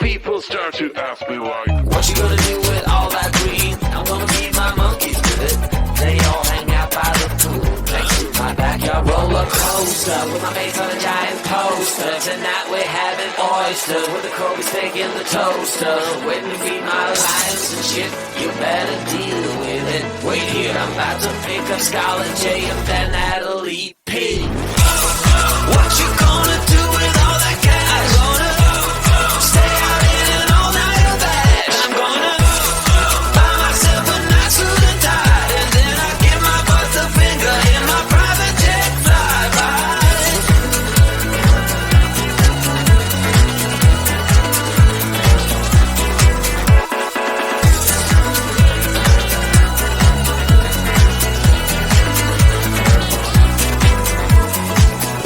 People start to ask me like, what you gonna do with all that green? I'm gonna feed my monkeys with it. They all hang out by the pool next to my backyard roller coaster with my mates on a giant poster. Tonight we're having oysters with the Kobe steak in the toaster. Waiting to feed my lions and shit. You better deal with it. Wait here, I'm about to pick up Scarlett J and then Natalie P. What you gonna do with all that cash? Gonna stay out in an all-nighter bag. I'm gonna buy myself a nice suit and tie, and then I give my butt the finger in my private jet flyby.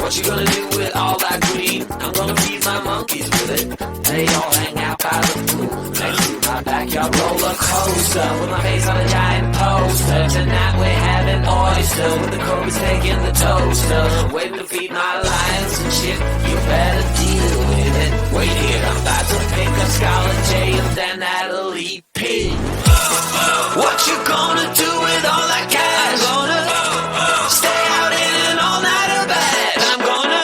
What you gonna do with all that green? I'm gonna feed my monkeys with it. They all hang out by the pool next to my backyard roller coaster with my face on a giant poster. Tonight we're having oysters with the Kobe steak in the toaster. Waiting to feed my lions and shit. You better deal with it. Wait here, I'm about to pick up Scarlett J and then Natalie P. What you gonna do with all that cash? Gonna stay out in an all-nighter bag. I'm gonna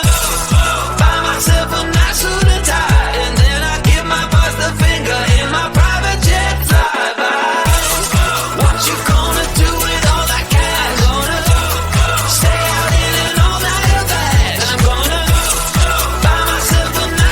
buy myself a nice suit and tie, and then I give my boss the finger in my private jet flyby. What you gonna do with all that cash? Gonna stay out in an all-nighter bag. I'm gonna buy myself a nice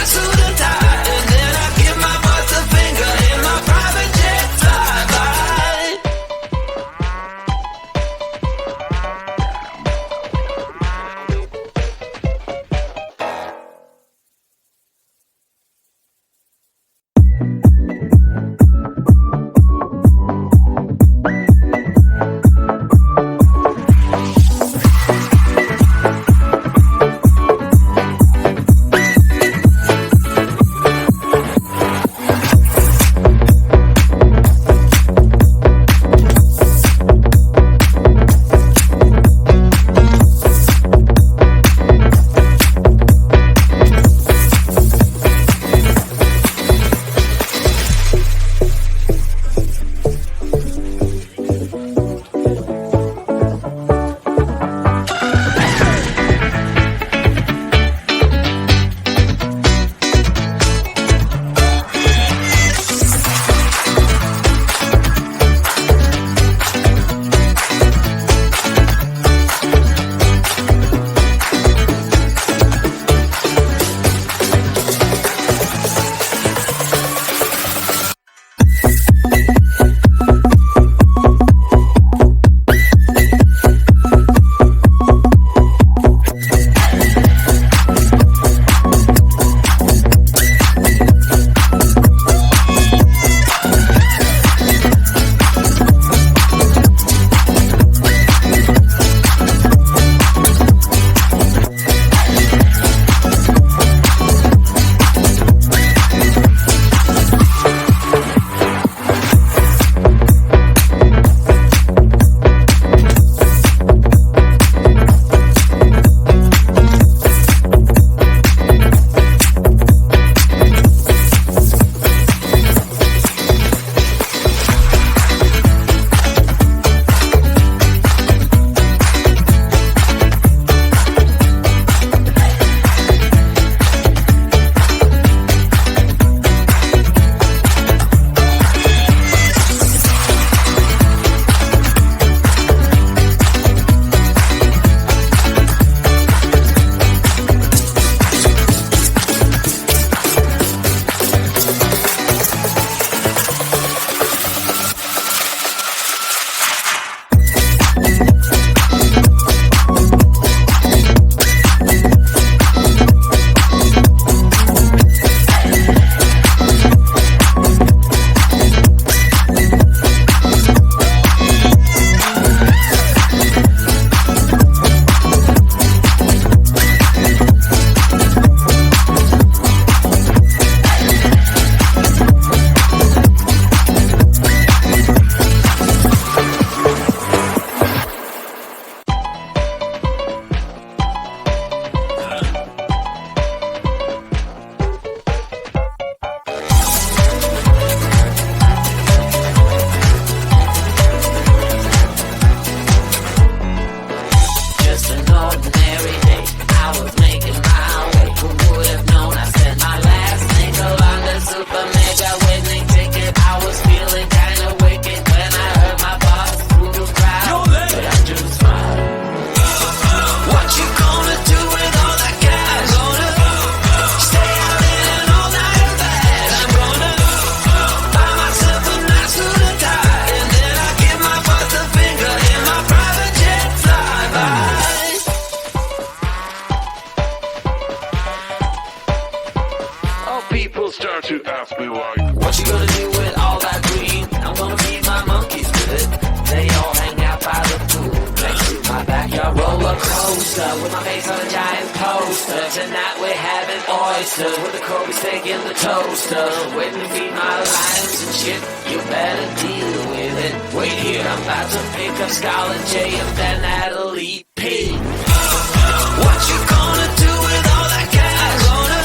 to ask me like, what you gonna do with all that green? I'm gonna feed my monkeys with it. They all hang out by the pool next to my backyard roller coaster with my face on a giant poster. Tonight we're having oysters with the Kobe steak in the toaster. Waiting to feed my lions and shit. You better deal with it. Wait here, I'm about to pick up Scarlett J and then Natalie P. What you gonna do with all that cash? Gonna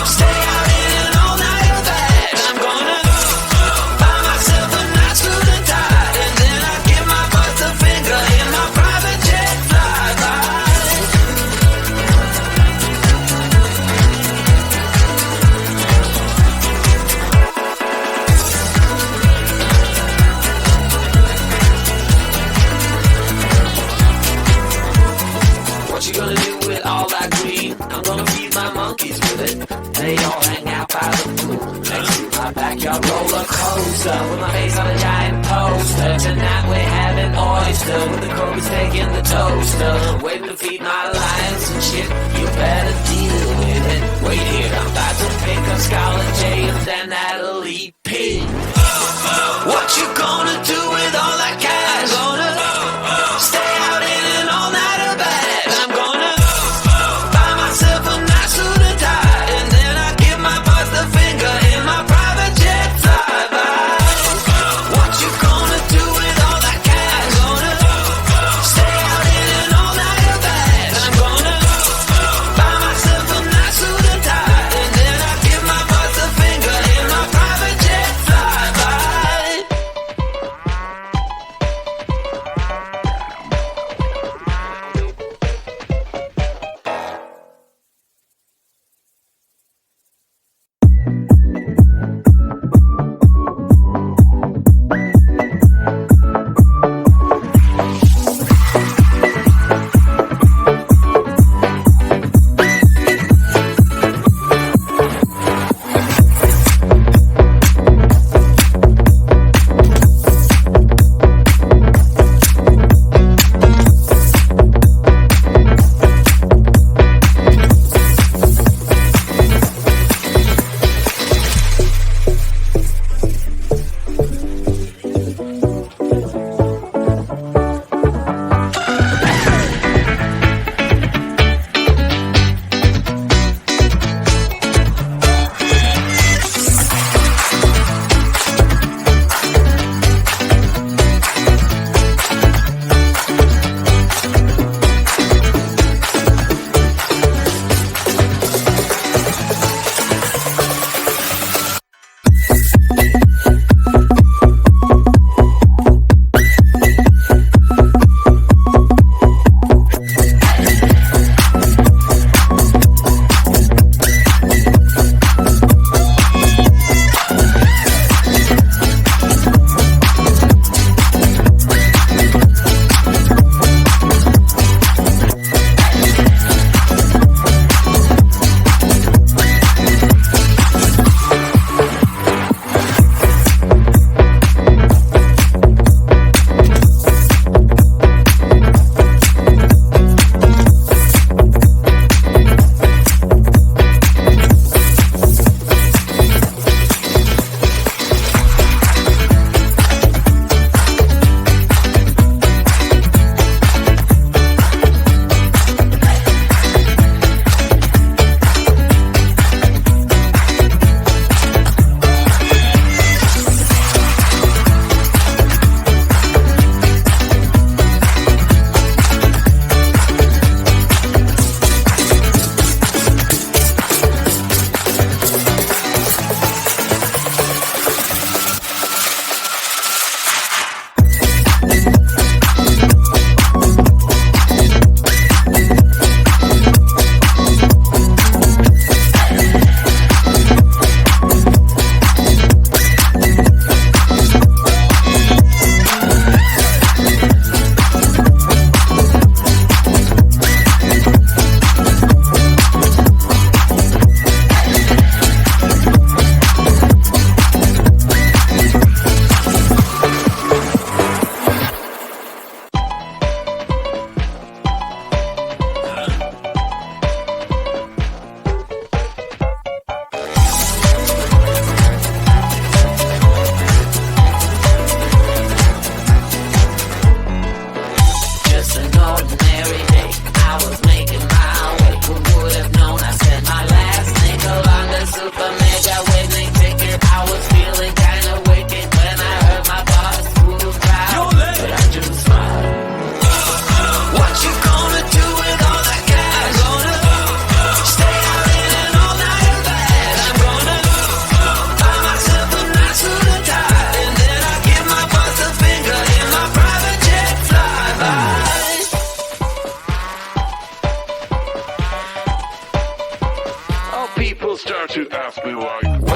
stay out in an all-nighter bag. I'm gonna buy myself a nice suit and tie, and then I give my butt the finger in my private jet flyby. What you gonna do with all that green? I'm gonna feed my monkeys with it. They all hang out by the pool next to my backyard roller coaster with my face on a giant poster. Tonight we're having oyster with the Kobe steak in the toaster. Waiting to feed my lions and shit. You better deal with it. Wait here, I'm about to pick up Scarlett J and then Natalie P. What you gonna do with all that cash? Gonna stay out in an all-nighter bag. I'm gonna buy myself a nice suit and tie, and then I give my butt the finger in my private jet flyby. What you gonna do with all that cash? Gonna stay out in an all-nighter bag. I'm gonna buy myself a nice suit and tie, and then I give my butt the finger in my private jet flyby.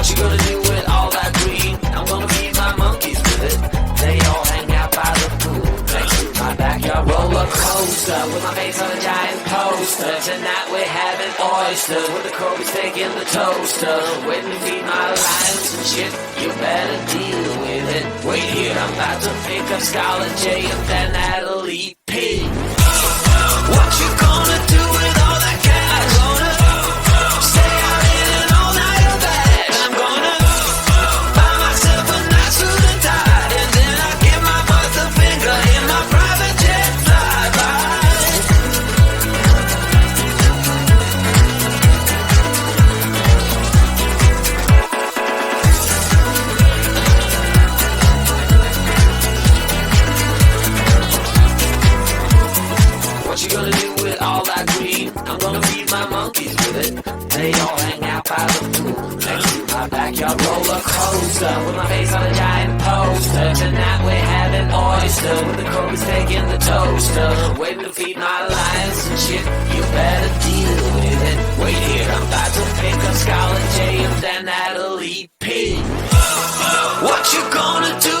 What you gonna do with all that green? I'm gonna feed my monkeys with it. They all hang out by the pool next to my backyard roller coaster with my face on a giant poster. Tonight we're having oysters with the Kobe steak in the toaster. Waiting to feed my lions and shit. You better deal with it. Wait here, I'm about to pick up Scarlet J and then Natalie P. What you gonna do with all that cash? Gonna stay out in an all-nighter bag. I'm gonna buy myself a nice suit and tie, and then I give my boss a finger in my private jet flyby. What you gonna do with all that green? I'm gonna feed my monkeys with it. They all hang out by the pool next to my backyard roller coaster with my face on a giant poster. Tonight we're having oysters with the Kobe steak in the toaster. Waiting to feed my lions and shit. You better deal with it. Wait here, I'm about to pick up Scarlet J and then Natalie P. What you gonna do